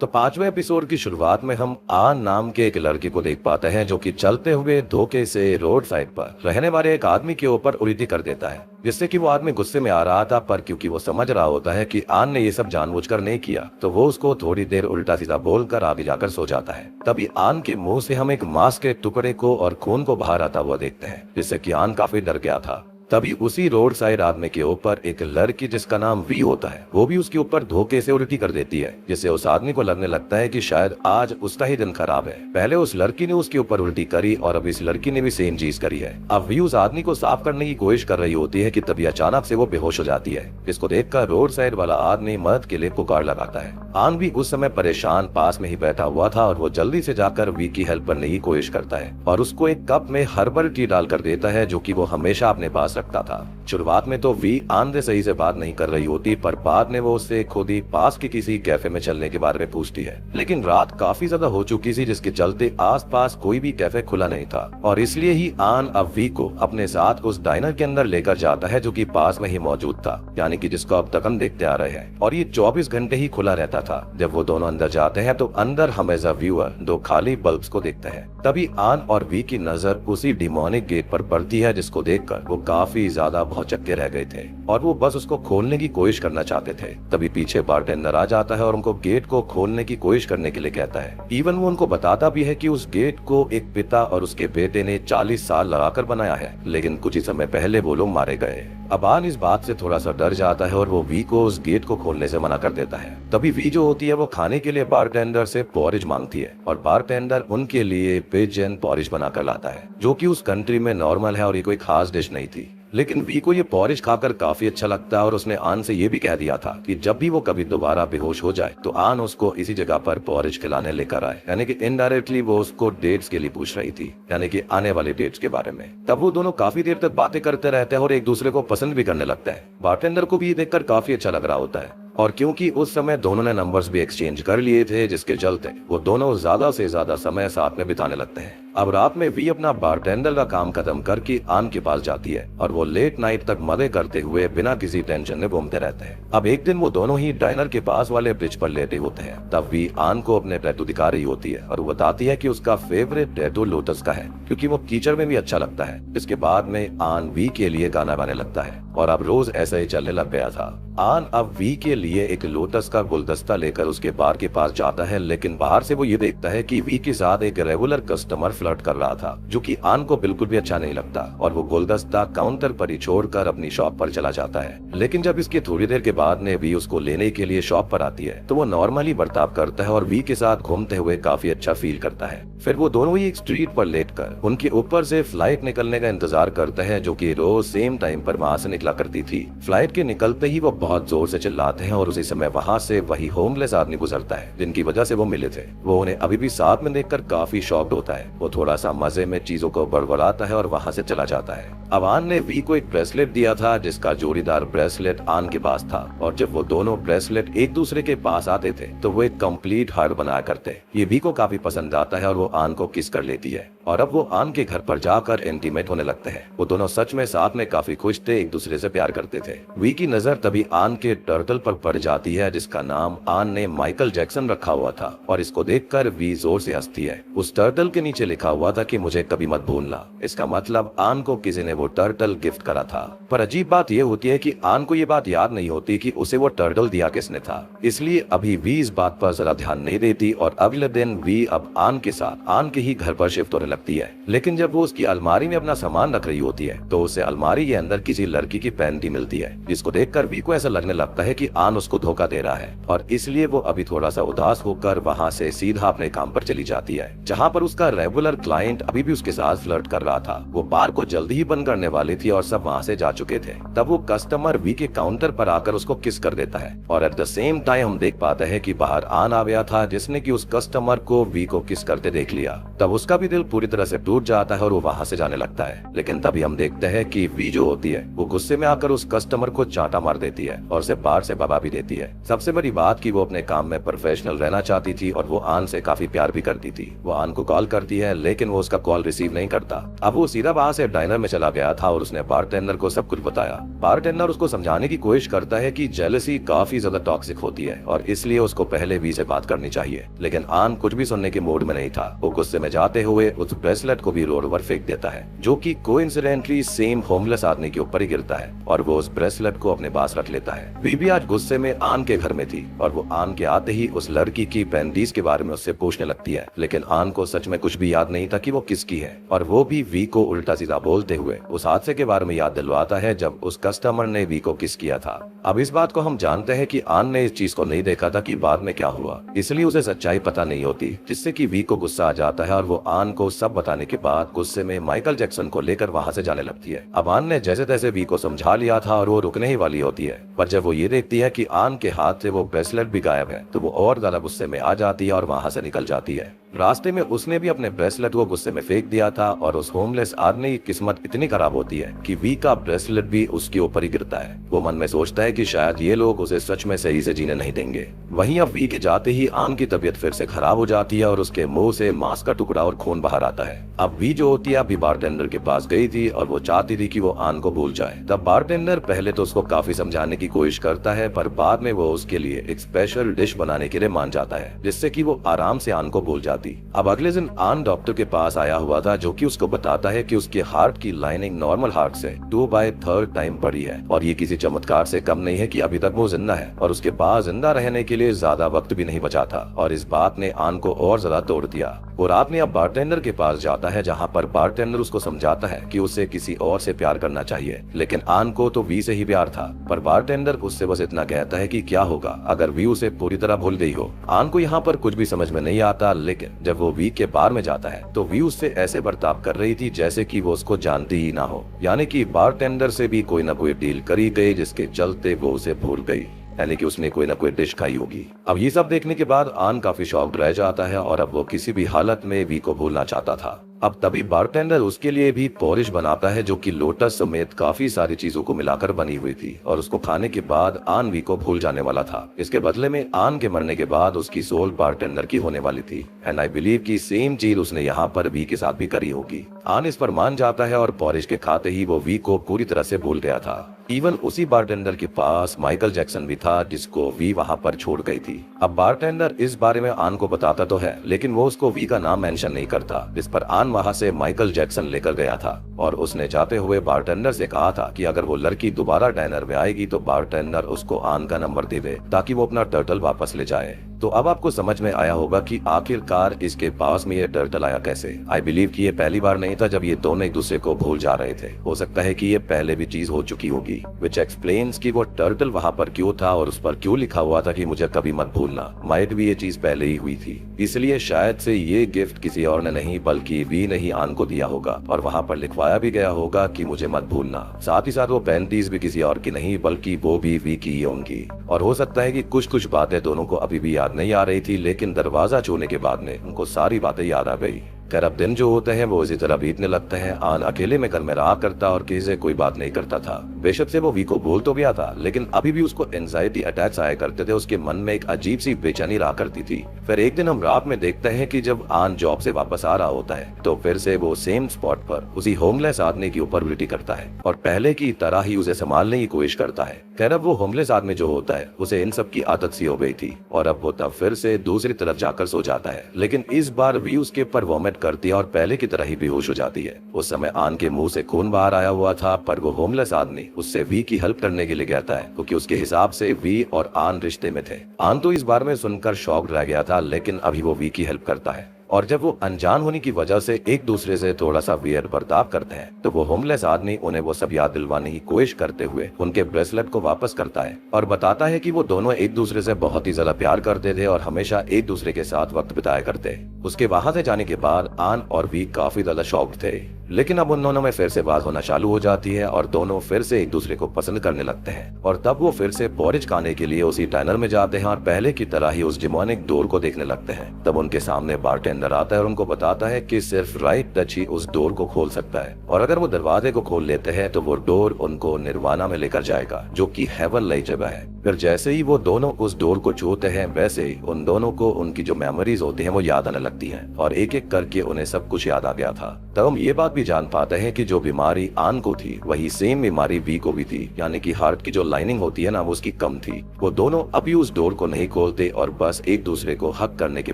तो पांचवें एपिसोड की शुरुआत में हम आन नाम के एक लड़के को देख पाते हैं जो कि चलते हुए धोखे से रोड साइड पर रहने वाले एक आदमी के ऊपर उल्टी कर देता है, जिससे कि वो आदमी गुस्से में आ रहा था। पर क्योंकि वो समझ रहा होता है कि आन ने ये सब जानबूझकर नहीं किया, तो वो उसको थोड़ी देर उल्टा सीधा बोलकर आगे जाकर सो जाता है। तभी आन के मुंह से हम एक मांस के टुकड़े को और खून को बाहर आता हुआ देखते हैं, जिससे कि आन काफी डर गया था। तभी उसी रोड साइड आदमी के ऊपर एक लड़की जिसका नाम वी होता है, वो भी उसके ऊपर धोखे से उल्टी कर देती है, जिससे उस आदमी को लगने लगता है कि शायद आज उसका ही दिन खराब है। पहले उस लड़की ने उसके ऊपर उल्टी करी और अब इस लड़की ने भी सेम चीज करी है। अब वी उस आदमी को साफ करने की कोशिश कर रही होती है कि तभी अचानक से वो बेहोश हो जाती है, जिसको देखकर रोड साइड वाला आदमी मदद के लिए पुकार लगाता है। आन भी उस समय परेशान पास में ही बैठा हुआ था और वो जल्दी से जाकर वी की हेल्प करने की कोशिश करता है और उसको एक कप में हर्बल टी डालकर देता है, जो कि वो हमेशा अपने पास रखता था। शुरुआत में तो वी आन से सही से बात नहीं कर रही होती, पर बाद में वो उससे खुद ही पास के किसी कैफे में चलने के बारे में पूछती है। लेकिन रात काफी ज्यादा हो चुकी थी, जिसके चलते आसपास कोई भी कैफे खुला नहीं था और इसलिए ही आन अब वी को अपने साथ उस डाइनर के अंदर लेकर जाता है, जो कि पास में ही मौजूद था, यानी कि जिसको अब तक हम देखते आ रहे हैं। और ये 24 घंटे ही खुला रहता था। जब वो दोनों अंदर जाते हैं तो अंदर हम एज अ व्यूअर दो खाली बल्ब्स को देखते हैं। तभी आन और वी की नजर उसी डिमोनिक गेट पर पड़ती है, जिसको देखकर वो काफी ज्यादा भौचक्के रह गए थे और वो बस उसको खोलने की कोशिश करना चाहते थे। तभी पीछे बारटेंडर आ जाता है और उनको गेट को खोलने की कोशिश करने के लिए कहता है। इवन वो उनको बताता भी है कि उस गेट को एक पिता और उसके बेटे ने 40 साल लगाकर बनाया है, लेकिन कुछ ही समय पहले वो लोग मारे गए। अब आन इस बात से थोड़ा सा डर जाता है और वो वी को उस गेट को खोलने से मना कर देता है। तभी वी जो होती है वो खाने के लिए बारटेंडर से पॉरिज मांगती है और बारटेंडर उनके लिए पिजन पॉरिज बनाकर लाता है, जो कि उस कंट्री में नॉर्मल है और ये कोई खास डिश नहीं थी। लेकिन वी को ये पॉरिज खाकर काफी अच्छा लगता है और उसने आन से ये भी कह दिया था कि जब भी वो कभी दोबारा बेहोश हो जाए तो आन उसको इसी जगह पर पॉरिज खिलाने लेकर आए, यानी कि इनडायरेक्टली वो उसको डेट्स के लिए पूछ रही थी, यानी कि आने वाले डेट्स के बारे में। तब वो दोनों काफी देर तक बातें करते रहते हैं और एक दूसरे को पसंद भी करने लगते हैं। बारटेंडर को भी ये देखकर काफी अच्छा लग रहा होता है और क्योंकि उस समय दोनों ने नंबर्स भी एक्सचेंज कर लिए थे, जिसके चलते वो दोनों ज्यादा से ज्यादा समय साथ में बिताने लगते हैं। अब रात में वी अपना बारटेंडर का काम खत्म करके आन के पास जाती है और वो लेट नाइट तक मजे करते हुए बिना किसी टेंशन में घूमते रहते हैं। अब एक दिन वो दोनों ही डाइनर के पास वाले ब्रिज पर लेटे होते हैं। तब वी आन को अपने टैटू दिखा रही होती है और वो बताती है कि उसका फेवरेट टैटू लोटस का है, क्योंकि वो कीचड़ में भी अच्छा लगता है। इसके बाद में आन वी के लिए गाना गाने लगता है और अब रोज ऐसा ही चलने लग गया था। आन अब वी के लिए एक लोटस का गुलदस्ता लेकर उसके बार के पास जाता है, लेकिन बाहर से वो ये देखता है कि वी के साथ एक रेगुलर कस्टमर फ्लर्ट कर रहा था, जो कि आन को बिल्कुल भी अच्छा नहीं लगता और वो गुलदस्ता काउंटर पर ही छोड़कर अपनी शॉप पर चला जाता है। लेकिन जब इसके थोड़ी देर के बाद में वी उसको लेने के लिए शॉप पर आती है तो वो नॉर्मली बर्ताव करता है और वी के साथ घूमते हुए काफी अच्छा फील करता है। फिर वो दोनों ही एक स्ट्रीट पर लेटकर उनके ऊपर से फ्लाइट निकलने का इंतजार करते हैं, जो कि रोज सेम टाइम पर वहां से निकला करती थी। फ्लाइट के निकलते ही वो बहुत जोर से चिल्लाते हैं और उसी समय वहां से वही होमलेस आदमी गुजरता है जिनकी वजह से वो मिले थे। वो उन्हें अभी भी साथ में देखकर काफी शॉक्ड होता है। वो थोड़ा सा मजे में चीजों को बड़बड़ाता है और वहां से चला जाता है। अब आन ने वी को एक ब्रेसलेट दिया था, जिसका जोड़ीदार ब्रेसलेट आन के पास था और जब वो दोनों ब्रेसलेट एक दूसरे के पास आते थे तो वो एक कंप्लीट हार्ट बनाया करते। ये वी को काफी पसंद आता है और वो आन को किस कर लेती है और अब वो आन के घर पर जाकर इंटीमेट होने लगते हैं। वो दोनों सच में साथ में काफी खुश थे, एक दूसरे से प्यार करते थे। वी की नजर तभी आन के टर्टल पर पड़ जाती है, जिसका नाम आन ने माइकल जैक्सन रखा हुआ था और इसको देखकर वी जोर से हंसती है। उस टर्टल के नीचे लिखा हुआ था कि मुझे कभी मत भूलना। इसका मतलब आन को किसी ने वो टर्टल गिफ्ट करा था। पर अजीब बात ये होती है कि आन को ये बात याद नहीं होती कि उसे वो टर्टल दिया किसने था, इसलिए अभी वी इस बात पर जरा ध्यान नहीं देती और अगले दिन वी अब आन के साथ आन के ही घर पर शिफ्ट होने लगती है। लेकिन जब वो उसकी अलमारी में अपना सामान रख रही होती है तो उसे अलमारी के अंदर किसी लड़की की पैंटी मिलती है, जिसको देखकर वी को ऐसा लगने लगता है कि आन उसको धोखा दे रहा है और इसलिए वो अभी थोड़ा सा उदास होकर वहाँ से सीधा अपने काम पर चली जाती है, जहाँ पर उसका रेगुलर क्लाइंट अभी भी उसके साथ फ्लर्ट कर रहा था। वो बार को जल्दी ही बंद करने वाली थी और सब वहाँ से जा चुके थे। तब वो कस्टमर वी के काउंटर पर आकर उसको किस कर देता है और एट द सेम टाइम हम देख पाते हैं कि बाहर आन आ गया था, जिसने कि उस कस्टमर को वी को किस करते देख लिया। तब उसका भी दिल पूरी पूरी तरह से टूट जाता है और वो वहाँ से जाने लगता है। लेकिन तभी हम देखते हैं कि वी जो होती है वो गुस्से में आकर उस कस्टमर को चांटा मार देती है और उसे बाहर से भगा भी देती है। सबसे बड़ी बात कि वो अपने काम में प्रोफेशनल रहना चाहती थी और वो आन से काफी प्यार भी करती थी। वो आन को कॉल करती है लेकिन वो उसका कॉल रिसीव नहीं करता। अब वो सीधा वहाँ से डाइनर में चला गया था और उसने बारटेंडर को सब कुछ बताया। बारटेंडर उसको समझाने की कोशिश करता है कि जेलसी काफी ज्यादा टॉक्सिक होती है और इसलिए उसको पहले वी से बात करनी चाहिए। लेकिन आन कुछ भी सुनने के मूड में नहीं था। वो गुस्से में जाते हुए उस ब्रेसलेट को भी रोड पर फेंक देता है, जो कि कोइंसिडेंटली सेम होमलेस आदमी के ऊपर ही गिरता है और वो उस ब्रेसलेट को अपने पास रख लेता है। वी भी आज गुस्से में आन के घर में थी और वो आन के आते ही उस लड़की की पेंडीज के बारे में उससे पूछने लगती है। लेकिन आन को सच में कुछ भी याद नहीं था कि वो किसकी है और वो भी वी को उल्टा सीधा बोलते हुए उस हादसे के बारे में याद दिलवाता है जब उस कस्टमर ने वी को किस किया था। अब इस बात को हम जानते हैं कि आन ने इस चीज को नहीं देखा था कि बाद में क्या हुआ, इसलिए उसे सच्चाई पता नहीं होती, जिससे कि वी को गुस्सा आ जाता है और वो आन को सब बताने के बाद गुस्से में माइकल जैक्सन को लेकर वहाँ से जाने लगती है। अब आन ने जैसे तैसे वी को समझा लिया था और वो रुकने ही वाली होती है, पर जब वो ये देखती है कि आन के हाथ से वो ब्रेसलेट भी गायब है तो वो और ज्यादा गुस्से में आ जाती है और वहाँ से निकल जाती है। रास्ते में उसने भी अपने ब्रेसलेट को गुस्से में फेंक दिया था और उस होमलेस आदमी की किस्मत इतनी खराब होती है कि वी का ब्रेसलेट भी उसके ऊपर ही गिरता है। वो मन में सोचता है कि शायद ये लोग उसे सच में सही से जीने नहीं देंगे। वहीं अब वी के जाते ही आन की तबीयत फिर से खराब हो जाती है और उसके मुंह से मांस का टुकड़ा और खून बाहर आता है। अब वी जो होती है अभी बारटेंडर के पास गई थी और वो चाहती थी कि वो आन को भूल जाए। तब बारटेंडर पहले तो उसको काफी समझाने की कोशिश करता है, पर बाद में वो उसके लिए एक स्पेशल डिश बनाने के लिए मान जाता है, जिससे कि वो आराम से आन को भूल जाती। अब अगले दिन आन डॉक्टर के पास आया हुआ था, जो कि उसको बताता है कि उसके हार्ट की लाइनिंग नॉर्मल हार्ट से 2/3 टाइम बड़ी है और ये किसी चमत्कार से कम नहीं है कि अभी तक वो जिंदा है और उसके पास जिंदा रहने के लिए ज्यादा वक्त भी नहीं बचा था। और इस बात ने आन को और ज्यादा तोड़ दिया। वो रात में अब बारटेंडर के पास जाता है, जहाँ पर बारटेंडर उसको समझाता है कि उसे किसी और से प्यार करना चाहिए, लेकिन आन को तो वी से ही प्यार था। पर बारटेंडर उससे बस इतना कहता है कि क्या होगा अगर वी उसे पूरी तरह भूल गई हो। आन को यहाँ पर कुछ भी समझ में नहीं आता, लेकिन जब वो वी के बार में जाता है तो वी उससे ऐसे बर्ताव कर रही थी जैसे कि वो उसको जानती ही ना हो, यानी कि बारटेंडर से भी कोई ना कोई डील करी गई जिसके चलते वो उसे भूल गई, यानी कि उसने कोई ना कोई डिश खाई होगी। अब ये सब देखने के बाद आन काफी शॉक्ड रह जाता है और अब वो किसी भी हालत में वी को भूलना चाहता था। अब तभी बारटेंडर उसके लिए भी पोरिश बनाता है, जो कि लोटस समेत काफी सारी चीजों को मिलाकर बनी हुई थी और उसको खाने के बाद आन वी को भूल जाने वाला था। इसके बदले में आन के मरने के बाद उसकी सोल बारटेंडर की होने वाली थी एंड आई बिलीव कि सेम चीज उसने यहाँ पर वी के साथ भी करी होगी। आन इस पर मान जाता है और पोरिश के खाते ही वो वी को पूरी तरह से भूल गया था। इवन उसी बारटेंडर के पास माइकल जैक्सन भी था, जिसको वी वहाँ पर छोड़ गई थी। अब बारटेंडर इस बारे में आन को बताता तो है, लेकिन वो उसको वी का नाम मेंशन नहीं करता, जिस पर आन वहाँ से माइकल जैक्सन लेकर गया था और उसने जाते हुए बारटेंडर से कहा था कि अगर वो लड़की दोबारा डाइनर में आएगी तो बारटेंडर उसको आन का नंबर दे दे ताकि वो अपना टर्टल वापस ले जाए। तो अब आपको समझ में आया होगा कि आखिरकार इसके पास में ये टर्टल आया कैसे। आई बिलीव कि ये पहली बार नहीं था जब ये दोनों एक दूसरे को भूल जा रहे थे। हो सकता है कि ये पहले भी चीज हो चुकी होगी, विच एक्सप्लेन्स कि वो टर्टल वहाँ पर क्यों था और उस पर क्यों लिखा हुआ था कि मुझे कभी मत भूलना। माइट भी ये चीज पहले ही हुई थी, इसलिए शायद से ये गिफ्ट किसी और ने नहीं बल्कि वी ने ही आन को दिया होगा और वहाँ पर लिखवाया भी गया होगा कि मुझे मत भूलना। साथ ही साथ वो पैंतीस भी किसी और की नहीं बल्कि वो भी वी की ही होंगी। और हो सकता है कि कुछ बातें दोनों को अभी भी याद नहीं आ रही थी, लेकिन दरवाजा छूने के बाद में उनको सारी बातें याद आ गई। खैर अब दिन जो होते हैं वो इसी तरह बीतने लगते हैं। आन अकेले में घर में रहा करता और किसी से कोई बात नहीं करता था। बेशक से वो वी को भूल तो गया था, लेकिन अभी भी उसको एंजाइटी अटैक्स आया करते थे। उसके मन में एक अजीब सी बेचैनी रहा करती थी। फिर एक दिन हम रात में देखते हैं कि जब आन जॉब से वापस आ रहा होता है तो फिर से वो सेम स्पॉट पर उसी होमलेस आदमी के ऊपर उल्टी करता है और पहले की तरह ही उसे संभालने की कोशिश करता है। खैर अब वो होमलेस आदमी जो होता है उसे इन सब की आदत सी हो गई थी और अब वो तब फिर से दूसरी तरफ जाकर सो जाता है, लेकिन इस बार वी उसके ऊपर वॉमिट करती है और पहले की तरह ही बेहोश हो जाती है। उस समय आन के मुंह से खून बाहर आया हुआ था, पर वो होमलेस आदमी उससे वी की हेल्प करने के लिए कहता है क्योंकि उसके हिसाब से वी और आन रिश्ते में थे। आन तो इस बारे में सुनकर शॉक्ड रह गया था, लेकिन अभी वो वी की हेल्प करता है और जब वो अनजान होने की वजह से एक दूसरे से थोड़ा सा वियर बर्ताव करते हैं तो वो होमलेस आदमी उन्हें वो सब याद दिलवाने की कोशिश करते हुए उनके ब्रेसलेट को वापस करता है और बताता है कि वो दोनों एक दूसरे से बहुत ही ज्यादा प्यार करते थे और हमेशा एक दूसरे के साथ वक्त बिताया करते। उसके वहां से जाने के बाद आन और वी काफी ज्यादा शॉक्ड थे, लेकिन अब उन दोनों में फिर से बात होना चालू हो जाती है और दोनों फिर से एक दूसरे को पसंद करने लगते हैं। और तब वो फिर से पोरिज खाने के लिए उसी डाइनर में जाते हैं और पहले की तरह ही उस डिमोनिक डोर को देखने लगते हैं। तब उनके सामने बारटेंडर आता है और उनको बताता है कि सिर्फ राइट टच ही उस डोर को खोल सकता है, और अगर वो दरवाजे को खोल लेते हैं तो वो डोर उनको निर्वाणा में लेकर जाएगा, जो कि हेवनली जगह है। फिर जैसे ही वो दोनों उस डोर को छूते हैं वैसे ही उन दोनों को उनकी जो मेमोरीज होती हैं वो याद आने लगती हैं और एक एक करके उन्हें सब कुछ याद आ गया था। तब हम ये बात भी जान पाते हैं कि जो बीमारी आन को थी वही सेम बीमारी वी को भी थी, यानी कि हार्ट की जो लाइनिंग होती है ना वो उसकी कम थी। वो दोनों अभी उस डोर को नहीं खोलते और बस एक दूसरे को हक करने के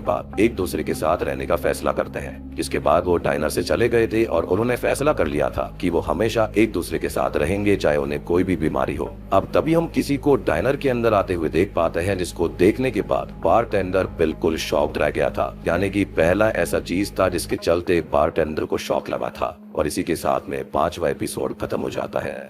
बाद एक दूसरे के साथ रहने का फैसला करते हैं। जिसके बाद वो डाइनर से चले गए थे और उन्होंने फैसला कर लिया था कि वो हमेशा एक दूसरे के साथ रहेंगे चाहे उन्हें कोई भी बीमारी हो। अब तभी हम किसी को डाइनर के अंदर आते हुए देख पाते हैं, जिसको देखने के बाद बारटेंडर बिल्कुल शॉक्ड रह गया था, यानी कि पहला ऐसा चीज था जिसके चलते बारटेंडर को शॉक लगा था। और इसी के साथ में 5वां एपिसोड खत्म हो जाता है।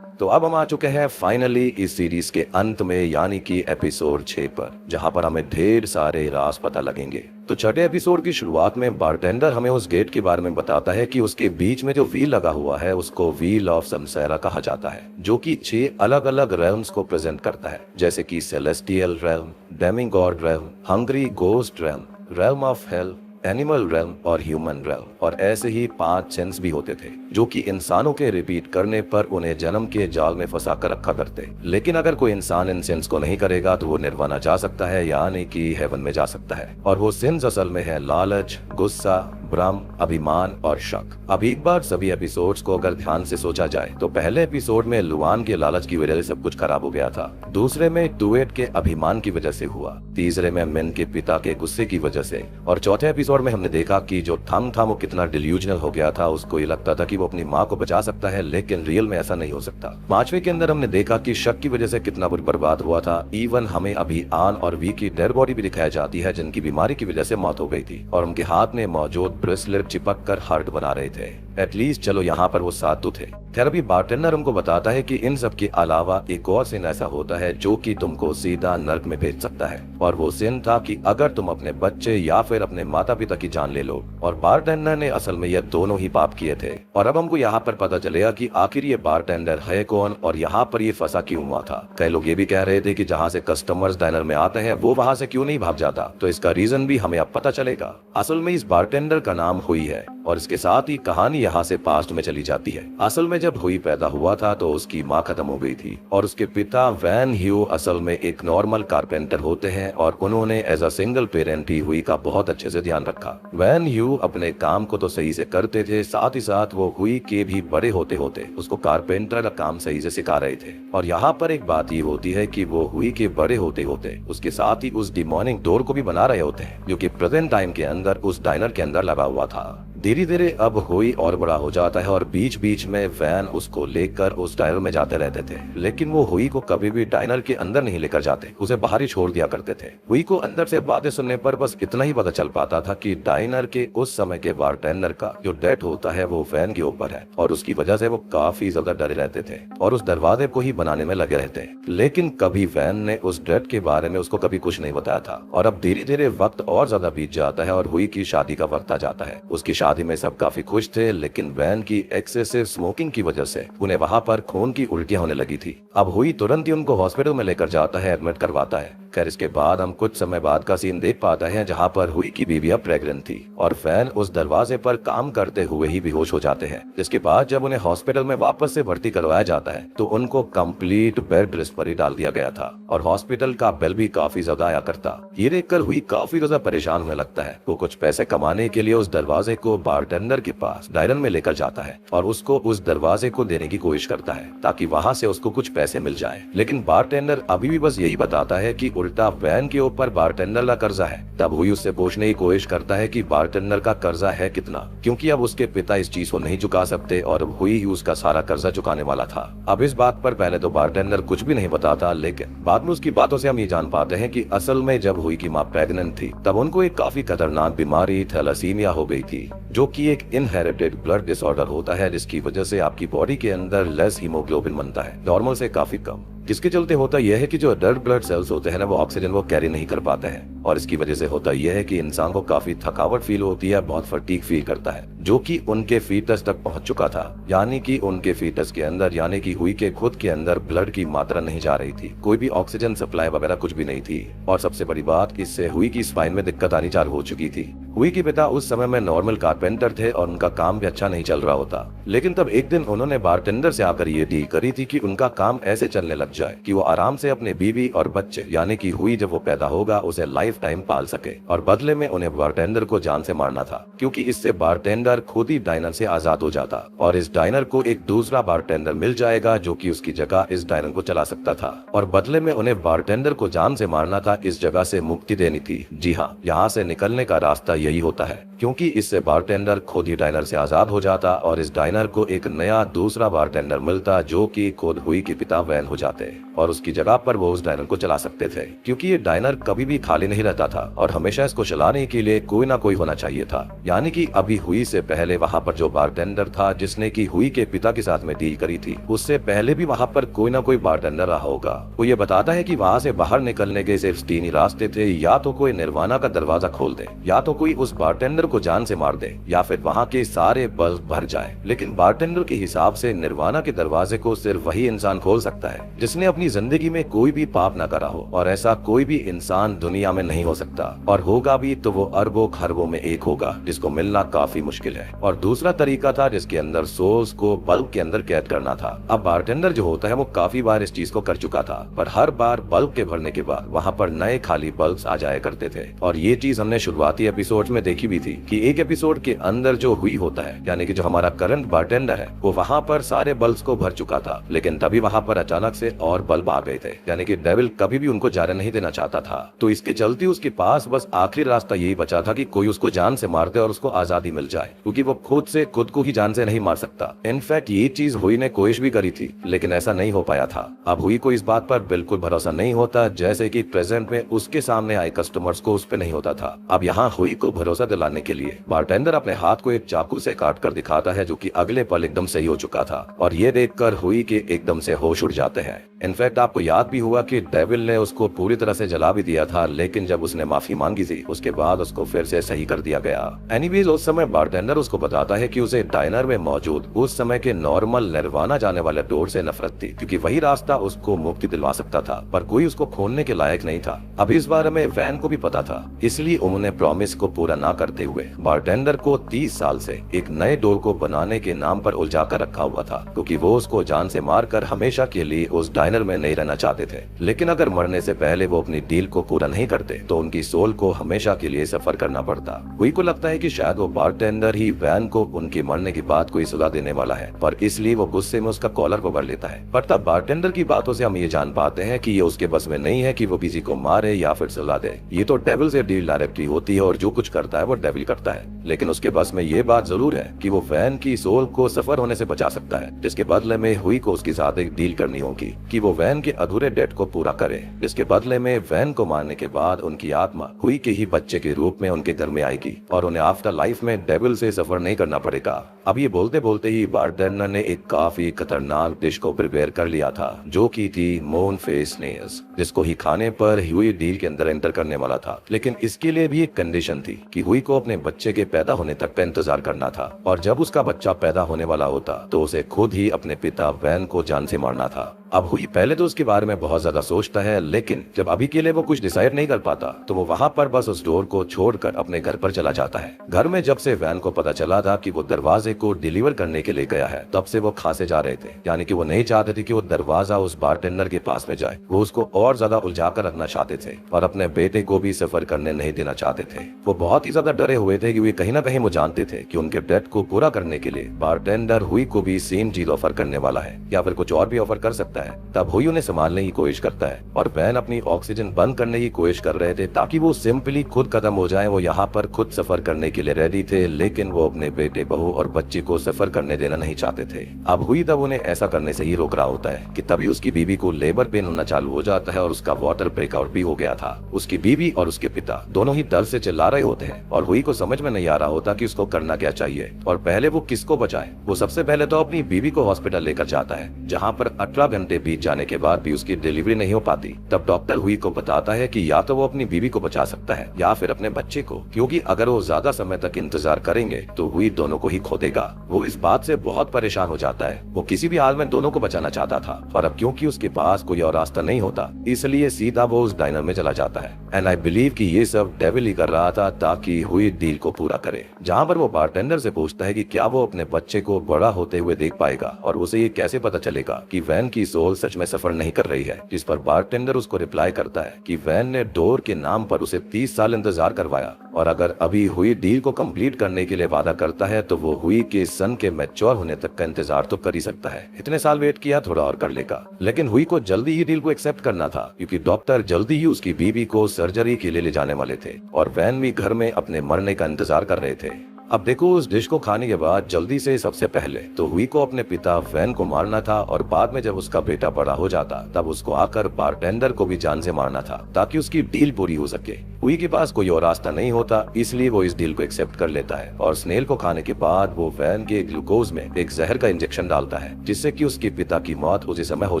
तो अब हम आ चुके हैं फाइनली इस सीरीज के अंत में, यानी कि एपिसोड 6 पर, जहां पर हमें ढेर सारे राज पता लगेंगे। तो छठे एपिसोड की शुरुआत में बारटेंडर हमें उस गेट के बारे में बताता है कि उसके बीच में जो व्हील लगा हुआ है उसको व्हील ऑफ समसैरा कहा जाता है, जो कि 6 अलग अलग रेल्म्स को प्रेजेंट करता है, जैसे कि celestial realm, demigod realm, hungry ghost realm, realm of hell, animal realm और ह्यूमन रेल्म। और ऐसे ही 5 सेंस भी होते थे जो कि इंसानों के रिपीट करने पर उन्हें जन्म के जाल में फंसा कर रखा करते। लेकिन अगर कोई इंसान इन सेंस को नहीं करेगा तो वो निर्वाणा जा सकता है, यानी कि हेवन में जा सकता है। और वो सेंस असल में है लालच, गुस्सा, भ्रम, अभिमान और शक। अब एक बार सभी एपिसोड्स को अगर ध्यान से सोचा जाए तो पहले एपिसोड में लुआन के लालच की वजह से सब कुछ खराब हो गया था, दूसरे में टुएट के अभिमान की वजह से हुआ, तीसरे में मिन के पिता के गुस्से की वजह से, और चौथे एपिसोड में हमने देखा कि जो थम था वो कितना डिल्यूजनल हो गया था। उसको ये लगता था कि वो अपनी माँ को बचा सकता है, लेकिन रियल में ऐसा नहीं हो सकता। 5वें के अंदर हमने देखा कि शक की वजह से कितना बर्बाद हुआ था। इवन हमें अभी आन और वी की डेड बॉडी भी दिखाई जाती है जिनकी बीमारी की वजह से मौत हो गई थी और उनके हाथ में मौजूद ब्रेसलेट चिपक कर हार्ट बना रहे थे। एटलीस्ट चलो यहाँ पर वो साथ तो थे। खैर अभी बारटेंडर हमको बताता है कि इन सब के अलावा एक और सीन ऐसा होता है जो कि तुमको सीधा नर्क में भेज सकता है, और वो सीन था कि अगर तुम अपने बच्चे या फिर अपने माता पिता की जान ले लो। और बारटेंडर ने असल में ये दोनों ही पाप किए थे। और अब हमको यहाँ पर पता चलेगा कि आखिर ये बारटेंडर है कौन और यहाँ पर ये फंसा क्यों हुआ था। कई लोग ये भी कह रहे थे कि जहाँ से कस्टमर्स डाइनर में आते हैं वो वहाँ से क्यों नहीं भाग जाता, तो इसका रीजन भी हमें अब पता चलेगा। असल में इस बारटेंडर का नाम हुई है और इसके साथ ही कहानी यहाँ से पास्ट में चली जाती है। असल में जब हुई पैदा हुआ था तो उसकी माँ खत्म हो गई थी और उसके पिता वैन ह्यू असल में एक नॉर्मल कारपेंटर होते हैं और उन्होंने एज अ सिंगल पेरेंट ही हुई का बहुत अच्छे से ध्यान रखा। वैन ह्यू अपने काम को तो सही से करते थे, साथ ही साथ वो हुई के भी बड़े होते होते उसको कारपेंटर का काम सही से सिखा रहे थे। और यहाँ पर एक बात ये होती है कि वो हुई के बड़े होते होते उसके साथ ही उस डिमोनिक डोर को भी बना रहे होते हैं, जो कि प्रेजेंट टाइम के अंदर उस डाइनर के अंदर लगा हुआ था। धीरे धीरे अब हुई और बड़ा हो जाता है और बीच बीच में वैन उसको लेकर उस डाइनर में जाते रहते थे, लेकिन वो हुई को कभी भी डाइनर के अंदर नहीं लेकर जाते, उसे बाहर ही छोड़ दिया करते थे। हुई को अंदर से बातें सुनने पर बस इतना ही पता चल पाता था कि डाइनर के उस समय के बारटेंडर का जो डेथ होता है वो वैन के ऊपर है और उसकी वजह से वो काफी ज्यादा डरे रहते थे और उस दरवाजे को ही बनाने में लगे रहते। लेकिन कभी वैन ने उस डेथ के बारे में उसको कभी कुछ नहीं बताया था। और अब धीरे धीरे वक्त और ज्यादा बीत जाता है और हुई की शादी का वक्त आ जाता है। उसकी शादी में सब काफी खुश थे, लेकिन वैन की एक्सेसिव स्मोकिंग की वजह से उन्हें वहां पर खून की उल्टियां होने लगी थी। अब हुई तुरंत ही उनको हॉस्पिटल में लेकर जाता है, एडमिट करवाता है। खैर इसके बाद हम कुछ समय बाद का सीन देख पाते हैं जहां पर हुई की बीवी अब प्रेग्नेंट थी और वैन उस दरवाजे पर काम करते हुए ही बेहोश हो जाते हैं। जिसके बाद जब उन्हें हॉस्पिटल में वापस से भर्ती करवाया जाता है तो उनको कंप्लीट बेड रेस्ट पर ही डाल दिया गया था और हॉस्पिटल का बिल भी काफी ज्यादा आया करता। ये देखकर हुई काफी ज्यादा परेशान होने लगता है। वो कुछ पैसे कमाने के लिए उस दरवाजे को बारटेंडर के पास डायरन में लेकर जाता है और उसको उस दरवाजे को देने की कोशिश करता है ताकि वहाँ से उसको कुछ पैसे मिल जाए। लेकिन बारटेंडर अभी भी बस यही बताता है कि उल्टा वैन के ऊपर बारटेंडर का कर्जा है। तब हुई उससे पूछने की कोशिश करता है कि बारटेंडर का कर्जा है कितना, क्योंकि अब उसके पिता इस चीज को नहीं चुका सकते और हुई ही उसका सारा कर्जा चुकाने वाला था। अब इस बात पर पहले तो बारटेंडर कुछ भी नहीं बताता, लेकिन बाद में उसकी बातों से हम ये जान पाते हैं कि असल में जब हुई की माँ प्रेग्नेंट थी तब उनको एक काफी खतरनाक बीमारी थैलासीमिया हो गई थी, जो कि एक इनहेरिटेड ब्लड डिसऑर्डर होता है जिसकी वजह से आपकी बॉडी के अंदर लेस हीमोग्लोबिन बनता है, नॉर्मल से काफी कम। जिसके चलते होता यह है कि जो रेड ब्लड सेल्स होते हैं ना, वो ऑक्सीजन वो कैरी नहीं कर पाते हैं, और इसकी वजह से होता यह है कि इंसान को काफी थकावट फील होती है, बहुत फटीग फील करता है, जो कि उनके फीटस तक पहुंच चुका था। यानी कि उनके फीटस के अंदर, यानी कि हुई के खुद के अंदर ब्लड की मात्रा नहीं जा रही थी, कोई भी ऑक्सीजन सप्लाई वगैरह कुछ भी नहीं थी। और सबसे बड़ी बात, इससे हुई की स्पाइन में दिक्कत आनी चालू हो चुकी थी। हुई के पिता उस समय में नॉर्मल कारपेंटर थे और उनका काम भी अच्छा नहीं चल रहा होता, लेकिन तब एक दिन उन्होंने बारटेंडर से आकर ये डील करी थी कि उनका काम ऐसे चलने लग जाए कि वो आराम से अपने बीवी और बच्चे, यानी कि हुई जब वो पैदा होगा उसे लाइफ टाइम पाल सके, और बदले में उन्हें बारटेंडर को जान से मारना था, क्योंकि इससे बारटेंडर खुद ही डायनर से आजाद हो जाता और इस डायनर को एक दूसरा बारटेंडर मिल जाएगा जो कि उसकी जगह इस डायनर को चला सकता था, और बदले में उन्हें बारटेंडर को जान से मारना था, इस जगह से मुक्ति देनी थी। जी हाँ, यहाँ से निकलने का रास्ता यही होता है, क्योंकि इससे बारटेंडर खुद ही डायनर से आजाद हो जाता और इस डायनर को एक नया दूसरा बारटेंडर मिलता जो कि खुद हुई के पिता वैन हो जाते और उसकी जगह पर वो उस डायनर को चला सकते थे, क्योंकि ये डायनर कभी भी खाली नहीं रहता था और हमेशा इसको चलाने के लिए कोई ना कोई होना चाहिए था। यानी कि अभी हुई से पहले वहाँ पर जो बारटेंडर था जिसने की हुई के पिता के साथ में डील करी थी, उससे पहले भी वहाँ पर कोई ना कोई बारटेंडर रहा होगा। वो ये बताता है कि वहाँ से बाहर निकलने के सिर्फ 3 ही रास्ते थे, या तो कोई निर्वाणा का दरवाजा खोल दे, या तो कोई उस बारटेंडर को जान से मार दे, या फिर वहाँ के सारे बल्ब भर जाए। लेकिन बारटेंडर के हिसाब से निर्वाणा के दरवाजे को सिर्फ वही इंसान खोल सकता है जिसने अपनी जिंदगी में कोई भी पाप न करा हो, और ऐसा कोई भी इंसान दुनिया में नहीं हो सकता, और होगा भी तो वो अरबों खरबों में एक होगा जिसको मिलना काफी मुश्किल है। और दूसरा तरीका था जिसके अंदर सोल्स को बल्ब के अंदर कैद करना था। अब बारटेंडर जो होता है वो काफी बार इस चीज को कर चुका था, पर हर बार बल्ब के भरने के बाद वहाँ पर नए खाली बल्ब आ जाया करते थे, और ये चीज हमने शुरुआती एपिसोड में देखी भी थी कि एक एपिसोड के अंदर जो हुई होता है, यानी कि जो हमारा करंट बारटेंडर है, वो वहाँ पर सारे बल्ब्स को भर चुका था, लेकिन तभी वहाँ पर अचानक से और बल्ब आ गए थे, यानी कि डेविल कभी भी उनको जाने नहीं देना चाहता था। तो इसके चलते उसके पास बस आखिरी रास्ता यही बचा था कि कोई उसको जान से मार दे और उसको आजादी मिल जाए, क्योंकि वो खुद से खुद को ही जान से नहीं मार सकता। इनफैक्ट ये चीज हुई ने कोशिश भी करी थी, लेकिन ऐसा नहीं हो पाया था। अब हुई को इस बात पर बिल्कुल भरोसा नहीं होता, जैसे कि प्रेजेंट में उसके सामने आए कस्टमर्स को उस पे नहीं होता था। अब यहाँ हुई को भरोसा दिलाने के लिए बारटेंडर अपने हाथ को एक चाकू से काट कर दिखाता है, जो कि अगले पल एकदम सही हो चुका था, और ये देखकर हुई के एकदम से होश उड़ जाते हैं। इनफैक्ट आपको याद भी हुआ कि डेविल ने उसको पूरी तरह से जला भी दिया था, लेकिन जब उसने माफी मांगी थी उसके बाद उसको फिर से सही कर दिया गया। एनीवेज उस समय बारटेंडर उसको बताता है कि उसे डायनर में मौजूद उस समय के नॉर्मल निर्वाणा जाने वाले डोर से नफरत थी, क्योंकि वही रास्ता उसको मुक्ति दिलवा सकता था, पर कोई उसको खोलने के लायक नहीं था। अब इस बारे में वैन को भी पता था, इसलिए उन्होंने प्रॉमिस को पूरा ना करते हुए बारटेंडर को 30 साल से एक नए डोर को बनाने के नाम पर उलझा कर रखा हुआ था, क्योंकि वो उसको जान से मारकर हमेशा के लिए उस डायनर में नहीं रहना चाहते थे। लेकिन अगर मरने से पहले वो अपनी डील को पूरा नहीं करते तो उनकी सोल को हमेशा के लिए सफर करना पड़ता। हुई को लगता है कि शायद वो बारटेंडर ही वैन को उनके मरने की बात कोई सजा देने वाला है, पर इसलिए वो गुस्से में उसका कॉलर पकड़ लेता है। पर तब बारटेंडर की बातों से हम ये जान पाते हैं कि ये उसके बस में नहीं है कि वो किसी को मारे या फिर सजा दे। ये तो डेविल से डील डायरेक्टली होती है और जो कुछ करता है वो डेविल करता है, लेकिन उसके बस में ये बात जरूर है कि वो वैन की सोल को सफर होने से बचा सकता है, जिसके बदले में हुई को उसके साथ एक डील करनी होगी कि वो वैन के अधूरे डेट को पूरा करे, जिसके बदले में वैन को मारने के बाद उनकी आत्मा हुई के ही बच्चे के रूप में उनके घर में आएगी और उन्हें आफ्टर लाइफ में डेविल से सफर नहीं करना पड़ेगा। अब ये बोलते बोलते ही बारटेंडर ने एक काफी खतरनाक डिश को प्रिपेयर कर लिया था, जो की थी मून फेस नेल्स, जिसको ही खाने पर हुई डील के अंदर एंटर करने वाला था। लेकिन इसके लिए भी एक कंडीशन थी कि हुई को अपने बच्चे के पैदा होने तक का इंतजार करना था, और जब उसका बच्चा पैदा होने वाला होता तो उसे खुद ही अपने पिता वैन को जान से मारना था। अब हुई पहले तो उसके बारे में बहुत ज्यादा सोचता है, लेकिन जब अभी के लिए वो कुछ डिसाइड नहीं कर पाता तो वो वहाँ पर बस उस डोर को छोड़कर अपने घर पर चला जाता है। घर में जब से वैन को पता चला था कि वो दरवाजे को डिलीवर करने के लिए गया है, तब से वो खासे जा रहे थे, यानी कि वो नहीं चाहते थे कि वो दरवाजा उस बारटेंडर के पास में जाए। वो उसको और ज्यादा उलझा कर रखना चाहते थे और अपने बेटे को भी सफर करने नहीं देना चाहते थे। वो बहुत ही ज्यादा डरे हुए थे कि कहीं ना कहीं वो जानते थे कि उनके डेट को पूरा करने के लिए बारटेंडर हुई को भी सेम चीज ऑफर करने वाला है, या फिर कुछ और भी ऑफर कर सकता है। तब हुई उन्हें संभालने की कोशिश करता है और वैन अपनी ऑक्सीजन बंद करने की कोशिश कर रहे थे ताकि वो सिंपली खुद खत्म हो जाए। वो यहाँ पर खुद सफर करने के लिए रेडी थे, लेकिन वो अपने बेटे, बहू और बच्चे को सफर करने देना नहीं चाहते थे। अब हुई तब उन्हें ऐसा करने से ही रोक रहा होता है कि तभी उसकी बीवी को लेबर पेन होना चालू हो जाता है और उसका वाटर ब्रेकआउट भी हो गया था। उसकी बीवी और उसके पिता दोनों ही डर से चिल्ला रहे होते हैं और हुई को समझ में नहीं आ रहा होता कि उसको करना क्या चाहिए और पहले वो किसको बचाए। वो सबसे पहले तो अपनी बीवी को हॉस्पिटल लेकर जाता है, जहाँ पर 18 घंटे घंटे बीत जाने के बाद भी उसकी डिलीवरी नहीं हो पाती, तब डॉक्टर हुई को बताता है कि या तो वो अपनी बीवी को बचा सकता है या फिर अपने बच्चे को, क्योंकि अगर वो ज्यादा समय तक इंतजार करेंगे तो हुई दोनों को ही खो देगा। वो इस बात से बहुत परेशान हो जाता है। वो किसी भी हाल में दोनों को बचाना चाहता था, और अब क्योंकि उसके पास कोई और रास्ता नहीं होता, इसलिए सीधा वो उस डाइनर में चला जाता है। एंड आई बिलीव कि ये सब डेविल ही कर रहा था ताकि हुई डील को पूरा करे, जहाँ पर वो बारटेंडर से पूछता है कि क्या वो अपने बच्चे को बड़ा होते हुए देख पाएगा, और उसे ये कैसे पता चलेगा कि वैन की सोल सच में सफर नहीं कर रही है। जिस पर बारटेंडर उसको रिप्लाई करता है कि वैन ने डोर के नाम पर उसे 30 साल इंतजार करवाया, और अगर अभी हुई डील को कंप्लीट करने के लिए वादा करता है तो वो हुई के सन के मैच्योर होने तक का इंतजार तो कर ही सकता है। इतने साल वेट किया, थोड़ा और कर लेगा। लेकिन हुई को जल्दी ही डील को एक्सेप्ट करना था, क्योंकि डॉक्टर जल्दी ही उसकी बीवी को सर्जरी के लिए ले जाने वाले थे, और वैन भी घर में अपने मरने का इंतजार कर रहे थे। अब देखो, उस डिश को खाने के बाद जल्दी से सबसे पहले तो हुई को अपने पिता वैन को मारना था, और बाद में जब उसका बेटा बड़ा हो जाता तब उसको आकर बारटेंडर को भी जान से मारना था ताकि उसकी डील पूरी हो सके। हुई के पास कोई और रास्ता नहीं होता, इसलिए वो इस डील को एक्सेप्ट कर लेता है, और स्नेल को खाने के बाद वो वैन के ग्लूकोज में एक जहर का इंजेक्शन डालता है, जिससे कि उसके पिता की मौत उसी समय हो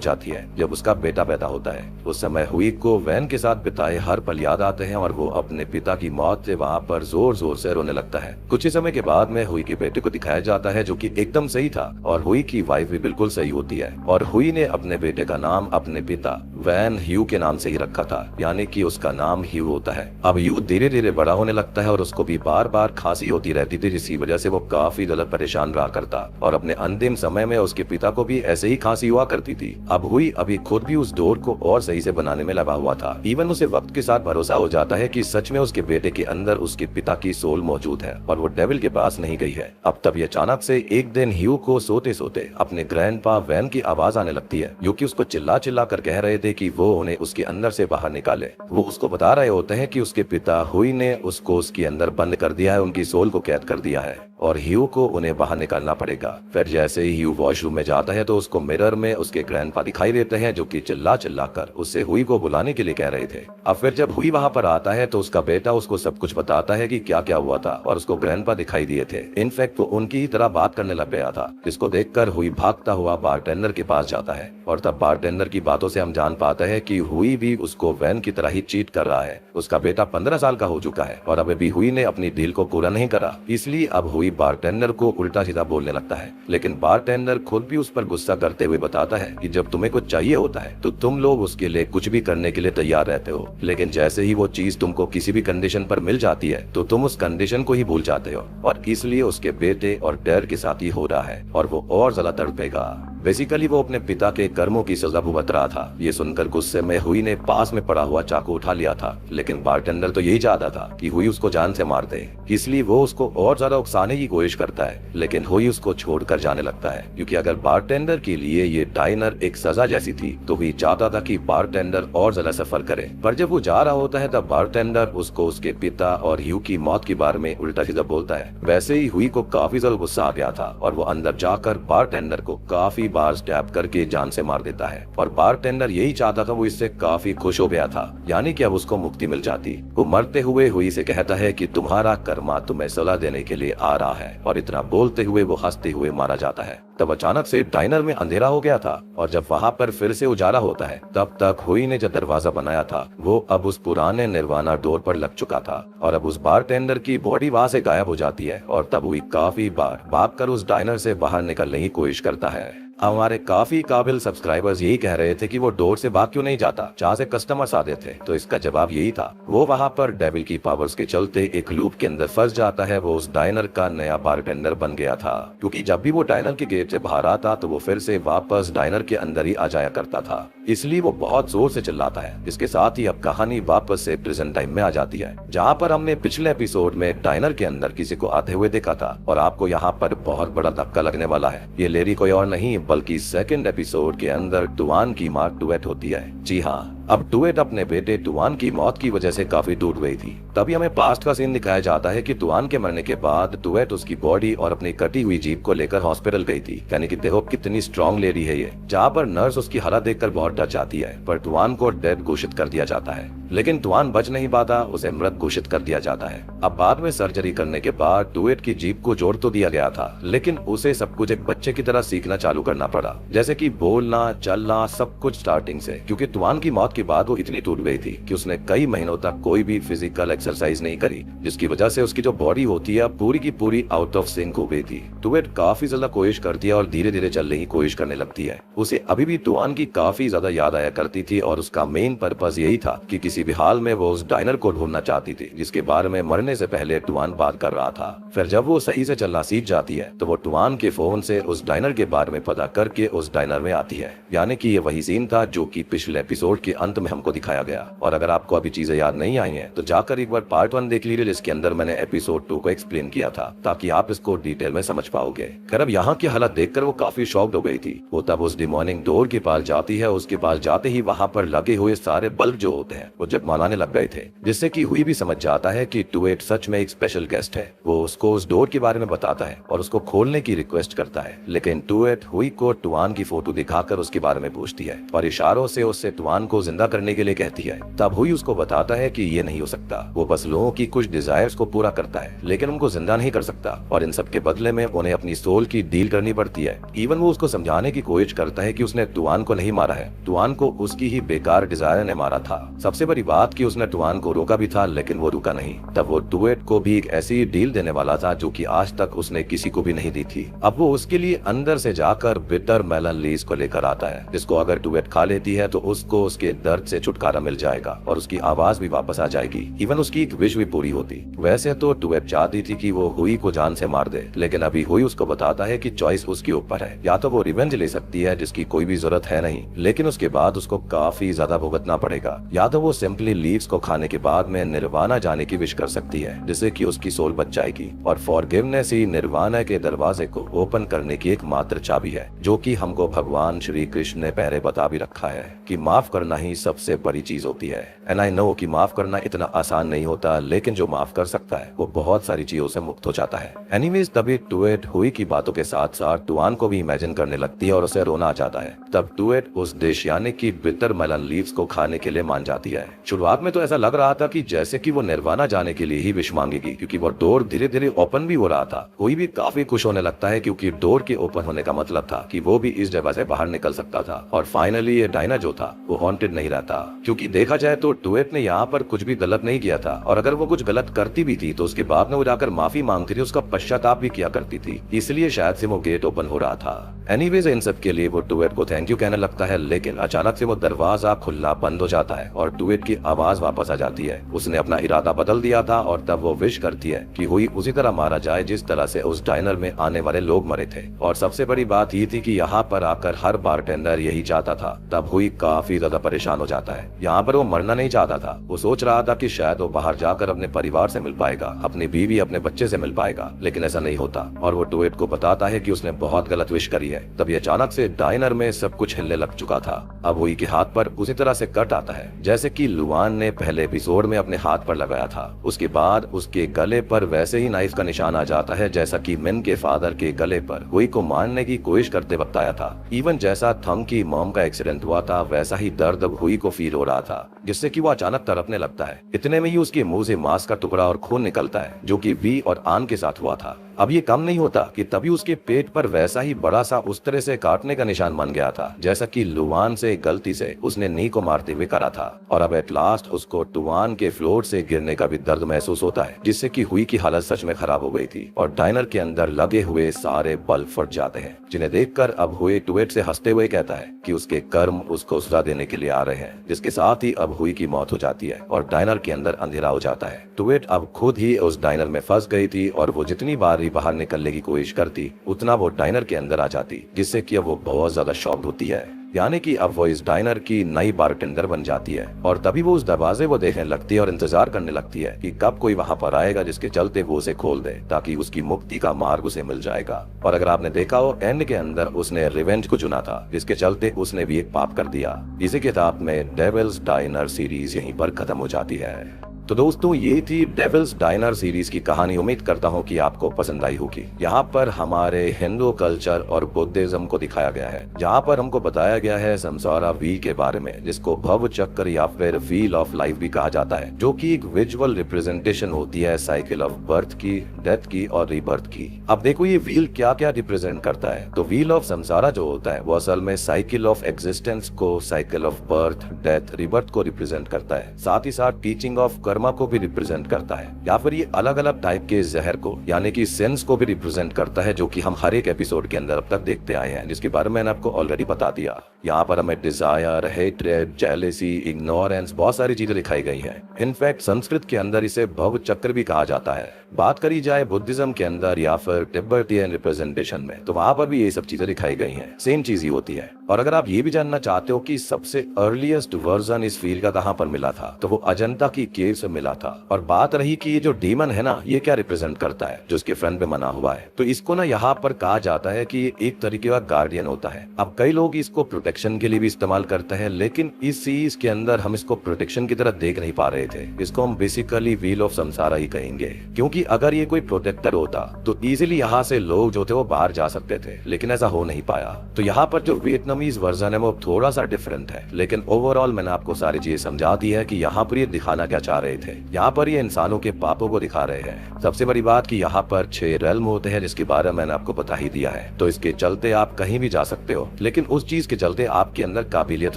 जाती है जब उसका बेटा पैदा होता है। उस समय हुई को वैन के साथ बिताए हर पल याद आते हैं, और वो अपने पिता की मौत से वहाँ पर जोर जोर से रोने लगता है। कुछ ही समय के बाद में हुई के बेटे को दिखाया जाता है, जो कि एकदम सही था, और हुई की वाइफ भी बिल्कुल सही होती है, और हुई ने अपने बेटे का नाम अपने पिता वैन ह्यू के नाम से ही रखा था, यानी कि उसका नाम ह्यू होता है। अब ह्यू धीरे धीरे बड़ा होने लगता है, और उसको भी बार बार खांसी होती रहती थी, जिसकी वजह से वो काफी ज्यादा परेशान रहा करता, और अपने अंतिम समय में उसके पिता को भी ऐसे ही खांसी हुआ करती थी। अब हुई अभी खुद भी उस डोर को और सही से बनाने में लगा हुआ था। इवन उसे वक्त के साथ भरोसा हो जाता है कि सच में उसके बेटे के अंदर उसके पिता की सोल मौजूद है, और वो डेविल के पास नहीं गई है। अब तब अचानक से एक दिन ह्यू को सोते सोते अपने ग्रैंडपा वैन की आवाज आने लगती है, जो कि उसको चिल्ला चिल्ला कर कह रहे थे कि वो उन्हें उसके अंदर से बाहर निकाले। वो उसको बता रहे होते हैं कि उसके पिता हुई ने उसको उसके अंदर बंद कर दिया है, उनकी सोल को कैद कर दिया है, और ह्यू को उन्हें बाहर निकालना पड़ेगा। फिर जैसे ही ह्यू वॉशरूम में जाता है तो उसको मिरर में उसके ग्रैंडपा दिखाई देते हैं, जो कि चिल्ला चिल्ला कर उससे हुई को बुलाने के लिए कह रहे थे। अब फिर जब हुई वहाँ पर आता है तो उसका बेटा उसको सब कुछ बताता है कि क्या क्या हुआ था, और उसको ग्रैंडपा दिखाई दिए थे। इनफैक्ट वो उनकी ही तरह बात करने लग गया था, जिसको देखकर हुई भागता हुआ बारटेंडर के पास जाता है, और तब बारटेंडर की बातों से हम जान पाते हैं कि हुई भी उसको वैन की तरह ही चीट कर रहा है। उसका बेटा 15 साल का हो चुका है, और अभी भी हुई ने अपनी डील को पूरा नहीं करा, इसलिए अब हुई बारटेंडर को उल्टा सीधा बोलने लगता है। लेकिन बारटेंडर खुद भी उस पर गुस्सा करते हुए बताता है कि जब तुम्हें कुछ चाहिए होता है तो तुम लोग उसके लिए कुछ भी करने के लिए तैयार रहते हो, लेकिन जैसे ही वो चीज तुमको किसी भी कंडीशन पर मिल जाती है तो तुम उस कंडीशन को ही भूल जाते हो, और इसलिए उसके बेटे और डैड के साथ ही हो रहा है, और वो और ज्यादा तड़पेगा। बेसिकली वो अपने पिता के कर्मों की सजा भुगत रहा था। ये सुनकर गुस्से में हुई ने पास में पड़ा हुआ चाकू उठा लिया था, लेकिन बारटेंडर तो यही चाहता था कि हुई उसको जान से मार दे, इसलिए वो उसको और ज्यादा उकसाने की कोशिश करता है, लेकिन हुई उसको छोड़कर जाने लगता है, क्योंकि अगर बारटेंडर के लिए ये डाइनर एक सजा जैसी थी तो हुई चाहता था कि बारटेंडर और ज्यादा सफर करे। पर जब वो जा रहा होता है तब बारटेंडर उसको उसके पिता और ह्यू की मौत के बारे में उल्टा सीधा बोलता है। वैसे ही हुई को काफी ज्यादा गुस्सा आ गया था, और वो अंदर जाकर बारटेंडर को काफी बार स्टैब करके जान से मार देता है, और बारटेंडर यही चाहता था। वो इससे काफी खुश हो गया था, यानी कि अब उसको मुक्ति मिल जाती। वो मरते हुए हुई से कहता है कि तुम्हारा कर्मा तुम्हें सलाह देने के लिए आ रहा है, और इतना बोलते हुए वो हंसते हुए मारा जाता है। तब अचानक से डाइनर में अंधेरा हो गया था, और जब वहाँ पर फिर से उजाला होता है तब तक हुई ने जो दरवाजा बनाया था वो अब उस पुराने निर्वाणा डोर पर लग चुका था, और अब उस बारटेंडर की बॉडी वहाँ से गायब हो जाती है, और तब हुई काफी बार भागकर उस डाइनर से बाहर निकलने की कोशिश करता है। हमारे काफी काबिल सब्सक्राइबर्स यही कह रहे थे कि वो डोर से भाग क्यों नहीं जाता जहाँ से कस्टमर्स आते थे, तो इसका जवाब यही था। वो वहाँ पर डेविल की पावर्स के चलते एक लूप के अंदर फंस जाता है। वो उस डाइनर का नया बारटेंडर बन गया था, क्योंकि जब भी वो डाइनर के गेट से बाहर आता तो वो फिर से वापस डाइनर के अंदर ही आ जाया करता था, इसलिए वो बहुत जोर से चिल्लाता है। इसके साथ ही अब कहानी वापस से प्रेजेंट टाइम में आ जाती है, जहाँ पर हमने पिछले एपिसोड में डाइनर के अंदर किसी को आते हुए देखा था, और आपको यहाँ पर बहुत बड़ा धक्का लगने वाला है। ये लेरी कोई और नहीं बल्कि सेकंड एपिसोड के अंदर डुआन की माँ डुएट होती है। जी हाँ, अब टुएट अपने बेटे टुआन की मौत की वजह से काफी टूट गई थी। तभी हमें पास्ट का सीन दिखाया जाता है कि टुआन के मरने के बाद टुएट उसकी बॉडी और अपनी कटी हुई जीप को लेकर हॉस्पिटल गई थी। यानी कि देखो कितनी स्ट्रॉन्ग लेडी है ये, जहाँ पर नर्स उसकी हालत देखकर बहुत डर जाती है, पर टुआन को डेड घोषित कर दिया जाता है। लेकिन टुआन बच नहीं पाता, उसे मृत घोषित कर दिया जाता है। अब बाद में सर्जरी करने के बाद टुएट की जीप को जोड़ तो दिया गया था, लेकिन उसे सब कुछ एक बच्चे की तरह सीखना चालू करना पड़ा, जैसे कि बोलना, चलना, सब कुछ स्टार्टिंग से। क्योंकि टुआन की मौत के बाद वो इतनी टूट गई थी कि उसने कई महीनों तक कोई भी फिजिकल एक्सरसाइज नहीं करी, जिसकी वजह से उसकी जो बॉडी होती है पूरी की पूरी आउट ऑफ सिंक हो गई थी। टुएट काफी ज्यादा कोशिश करती है और धीरे धीरे चलने की कोशिश करने लगती है। उसे अभी भी टुआन की काफी ज्यादा याद आया करती थी और उसका मेन पर्पस यही था कि किसी भी हाल में वो उस डायनर को ढूंढना चाहती थी, जिसके बारे में मरने से पहले टुआन बात कर रहा था। फिर जब वो सही से चलना सीख जाती है तो वो टुआन के फोन से उस डायनर के बारे में पता करके उस डायनर में आती है। यानी कि ये वही सीन था जो कि पिछले एपिसोड के अंत में हमको दिखाया गया। और अगर आपको अभी चीजें याद नहीं आई हैं तो जाकर एक बार पार्ट 1 देख लीजिए, जिसके अंदर मैंने एपिसोड 2 को एक्सप्लेन किया था, ताकि आप इसको डिटेल में समझ पाओगे। खैर अब यहाँ की हालत देखकर वो काफी शॉक्ड हो गई थी। वो तब उस डिमोनिक डोर के पास जाती है। उसके पास जाते ही वहाँ पर लगे हुए सारे बल्ब जो होते हैं वो जगमगाने लग गए थे, जिससे कि हुई भी समझ जाता है कि टुएट सच में एक स्पेशल गेस्ट है। वो उसको उस डोर के बारे में बताता है और उसको खोलने की रिक्वेस्ट करता है, लेकिन टुएट हुई को टुआन की फोटो दिखाकर उसके बारे में पूछती है और इशारों से उससे टुआन को जिंदा करने के लिए कहती है। तब हुई उसको बताता है कि ये नहीं हो सकता, वो बस लोगों की कुछ डिजायर्स को पूरा करता है, लेकिन उनको जिंदा नहीं कर सकता, और इन सब के बदले में उन्हें अपनी सोल की डील करनी पड़ती है। इवन वो उसको समझाने की कोशिश करता है कि उसने टुआन को नहीं मारा है, टुआन को उसकी ही बेकार डिजायर ने मारा था। सबसे बड़ी बात कि उसने टुआन को रोका भी था, लेकिन वो रुका नहीं। तब वो टुएट को भी एक ऐसी डील देने वाला था जो कि आज तक उसने किसी को भी नहीं दी थी। अब वो उसके लिए अंदर से जाकर बिटर मेलन लीव्स को लेकर आता है, जिसको अगर टुएट खा लेती है तो उसको उसके दर्द से छुटकारा मिल जाएगा और उसकी आवाज भी वापस आ जाएगी। इवन उसकी एक विश भी पूरी होती। वैसे तो टुएट चाहती थी कि वो हुई को जान से मार दे, लेकिन अभी हुई उसको बताता है कि चॉइस उसके ऊपर है। या तो वो रिवेंज ले सकती है, जिसकी कोई भी जरूरत है नहीं, लेकिन उसके बाद उसको काफी ज्यादा भुगतना पड़ेगा, या तो वो सिंपली लीव्स को खाने के बाद में निर्वाणा जाने की विश कर सकती है, जिससे कि उसकी सोल बच जाएगी। और फॉरगिवनेस ही निर्वाणा के दरवाजे को ओपन करने की एक मात्र चाबी है, जो कि हमको भगवान श्री कृष्ण ने पहले बता भी रखा है कि माफ करना ही सबसे बड़ी चीज होती है। एंड आई नो कि माफ करना इतना आसान नहीं होता, लेकिन जो माफ कर सकता है वो बहुत सारी चीजों से मुक्त हो जाता है। एनीवेज तभी टुएट हुई की बातों के साथ साथ टुआन को भी इमेजिन करने लगती है और उसे रोना आ जाता है। तब टुएट उस डिश यानी कि बिटर मेलन लीव्स को खाने के लिए मान जाती है। शुरुआत में तो ऐसा लग रहा था कि जैसे कि वो निर्वाणा जाने के लिए ही विश मांगेगी, क्योंकि वो डोर धीरे धीरे ओपन भी हो रहा था। कोई भी काफी खुश होने लगता है, क्योंकि डोर के ओपन होने का मतलब था कि वो भी इस जगह से बाहर निकल सकता था। और फाइनली ये डायना जो था वो हॉन्टेड नहीं रहता, क्योंकि देखा जाए तो टुएट ने यहाँ पर कुछ भी गलत नहीं किया था, और अगर वो कुछ गलत करती भी थी तो उसके बाद में वो जाकर माफी मांगती थी, उसका पश्चाताप भी किया करती थी, इसलिए शायद से वो गेट ओपन हो रहा था। एनीवेज इन सब के लिए वो टुएट को थैंक यू कहने लगता है, लेकिन अचानक से वो दरवाजा खुला बंद हो जाता है और टुएट की आवाज वापस आ जाती है। उसने अपना इरादा बदल दिया था और तब वो विश करती है कि हुई उसी तरह मारा जाए जिस तरह से उस डाइनर में आने वाले लोग मरे थे। और सबसे बड़ी बात ये थी कि यहाँ पर आकर हर बारटेंडर यही चाहता था। तब हुई काफी ज्यादा परेशान हो जाता है। यहाँ पर वो मरना नहीं चाहता था, वो सोच रहा था कि शायद वो बाहर जाकर अपने परिवार से मिल पाएगा, अपनी बीवी अपने बच्चे से मिल पाएगा, लेकिन ऐसा नहीं होता। और वो टुएट को बताता है कि उसने बहुत गलत विश करी है। तभी अचानक से डाइनर में सब कुछ हिलने लग चुका था। अब हुई के हाथ पर उसी तरह से कट आता है जैसे कि लुआन ने पहले एपिसोड में अपने हाथ पर लगाया था। उसके बाद उसके गले पर वैसे ही नाइफ का निशान आ जाता है जैसा कि मिन के फादर के गले पर हुई को मारने की कोशिश करते वक्त आया था। इवन जैसा थम की मॉम का एक्सीडेंट हुआ था वैसा ही दर्द हुई को फील हो रहा था, जिससे कि वो अचानक तड़पने लगता है। इतने में ही उसके मुंह से मांस का टुकड़ा और खून निकलता है, जो कि वी और आन के साथ हुआ था। अब ये कम नहीं होता कि तभी उसके पेट पर वैसा ही बड़ा सा उस तरह से काटने का निशान बन गया था जैसा कि लुआन से गलती से उसने नी को मारते हुए करा था। और अब एट लास्ट उसको टुआन के फ्लोर से गिरने का भी दर्द महसूस होता है, जिससे कि हुई की हालत सच में खराब हो गई थी और डाइनर के अंदर लगे हुए सारे बल्ब फट जाते हैं, जिन्हें देखकर अब हुई टुएट से हंसते हुए कहता है कि उसके कर्म उसको सजा देने के लिए आ रहे हैं। जिसके साथ ही अब हुई की मौत हो जाती है और डाइनर के अंदर अंधेरा हो जाता है। टुएट अब खुद ही उस डाइनर में फंस गई थी और वो जितनी बार ही बाहर निकलने की कोशिश करती उतना वो डाइनर के अंदर आ जाती, जिससे कि वो बहुत ज्यादा शॉक्ड होती है। यानी कि अब वो इस डाइनर की नई बारटेंडर बन जाती है और तभी वो उस दरवाजे को देखने लगती है और इंतजार करने लगती है कि कब कोई वहाँ पर आएगा जिसके चलते वो उसे खोल दे ताकि उसकी मुक्ति का मार्ग उसे मिल जाएगा। और अगर आपने देखा हो एंड के अंदर उसने रिवेंज को चुना था जिसके चलते उसने भी एक पाप कर दिया। इसी किताब में डेविल्स डाइनर सीरीज यहीं पर खत्म हो जाती है। तो दोस्तों ये थी डेविल्स डाइनर सीरीज की कहानी। उम्मीद करता हूँ कि आपको पसंद आई होगी। यहाँ पर हमारे हिंदू कल्चर और बुद्धिज्म को दिखाया गया है, जहाँ पर हमको बताया गया है संसारा व्हील के बारे में, जिसको भव चक्र या फिर व्हील ऑफ लाइफ भी कहा जाता है, जो कि एक विजुअल रिप्रेजेंटेशन होती है साइकिल ऑफ बर्थ की, डेथ की और रीबर्थ की। अब देखो ये व्हील क्या क्या रिप्रेजेंट करता है। तो व्हील ऑफ संसारा जो होता है वो असल में साइकिल ऑफ एग्जिस्टेंस को, cycle of birth, death, rebirth को रिप्रेजेंट करता है। साथ ही साथ टीचिंग ऑफ कर्मा को भी रिप्रेजेंट करता है, या फिर ये अलग अलग टाइप के जहर को यानी कि सेंस को भी रिप्रेजेंट करता है, जो कि हम हर एक एपिसोड के अंदर अब तक देखते आए हैं, जिसके बारे में मैंने आपको ऑलरेडी बता दिया। यहाँ पर हमें डिजायर, हेट्रेड, जेलेसी, इग्नोरेंस, बहुत सारी चीजें दिखाई गई हैं। इनफैक्ट संस्कृत के अंदर इसे भव चक्र भी कहा जाता है। बात करी जाए बुद्धिज्म के अंदर या फिर तिब्बतियन रिप्रेजेंटेशन में, तो वहां पर भी ये सब चीजें दिखाई गई हैं। सेम चीज ही होती है। और अगर आप ये भी जानना चाहते हो कि सबसे अर्लीस्ट वर्जन इस फील का कहाँ पर मिला था, तो वो अजंता की केव से मिला था। और बात रही कि ये जो डीमन है ना, ये क्या रिप्रेजेंट करता है जो इसके फ्रंट पे बना हुआ है, तो इसको ना यहाँ पर कहा जाता है कि ये एक तरीके का गार्डियन होता है। अब कई लोग इसको प्रोटेक्शन के लिए भी इस्तेमाल करते हैं, लेकिन इस सीरीज के अंदर हम इसको प्रोटेक्शन की तरह देख नहीं पा रहे थे। इसको हम बेसिकली व्हील ऑफ संसारा ही कहेंगे, क्योंकि अगर ये कोई प्रोटेक्टर होता तो इजीली यहाँ से लोग जो थे वो बाहर जा सकते थे, लेकिन ऐसा हो नहीं पाया। तो यहाँ पर जो वियतनामीज वर्जन है वो थोड़ा सा डिफरेंट है, लेकिन ओवरऑल मैंने आपको सारी चीजें समझा दी है कि यहाँ पर ये दिखाना क्या चाह रहे थे। यहाँ पर ये इंसानों के पापों को दिखा रहे हैं। सबसे बड़ी बात कि यहाँ पर 6 रेल्म होते हैं, जिसके बारे में मैंने आपको बता ही दिया है। तो इसके चलते आप कहीं भी जा सकते हो, लेकिन उस चीज के चलते आपके अंदर काबिलियत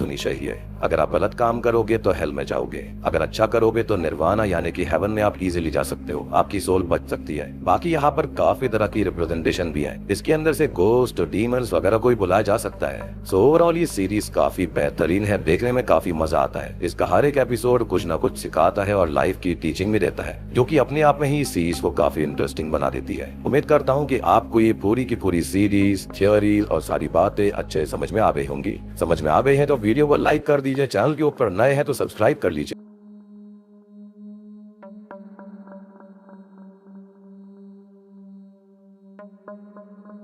होनी चाहिए। अगर आप गलत काम करोगे तो हेल में जाओगे, अगर अच्छा करोगे तो निर्वाणा यानी कि हेवन में आप इजीली जा सकते हो, आपकी सोल बच सकती है। बाकी यहाँ पर काफी तरह की रिप्रेजेंटेशन भी है। इसके अंदर से गोस्ट, डीमंस वगैरह को बुलाया जा सकता है। सो ओवरऑल ये सीरीज काफी बेहतरीन है, देखने में काफी मजा आता है। इसका हर एक एपिसोड कुछ ना कुछ सिखाता है और लाइफ की टीचिंग भी देता है, जो कि अपने आप में ही इस सीरीज को काफी इंटरेस्टिंग बना देती है। उम्मीद करता हूँ कि आपको ये पूरी की पूरी सीरीज, थ्योरी और सारी बातें अच्छे समझ में आ गई होंगी। समझ में आ गई है तो वीडियो को लाइक कर दीजिए, चैनल के ऊपर नए हैं तो सब्सक्राइब कर लीजिए।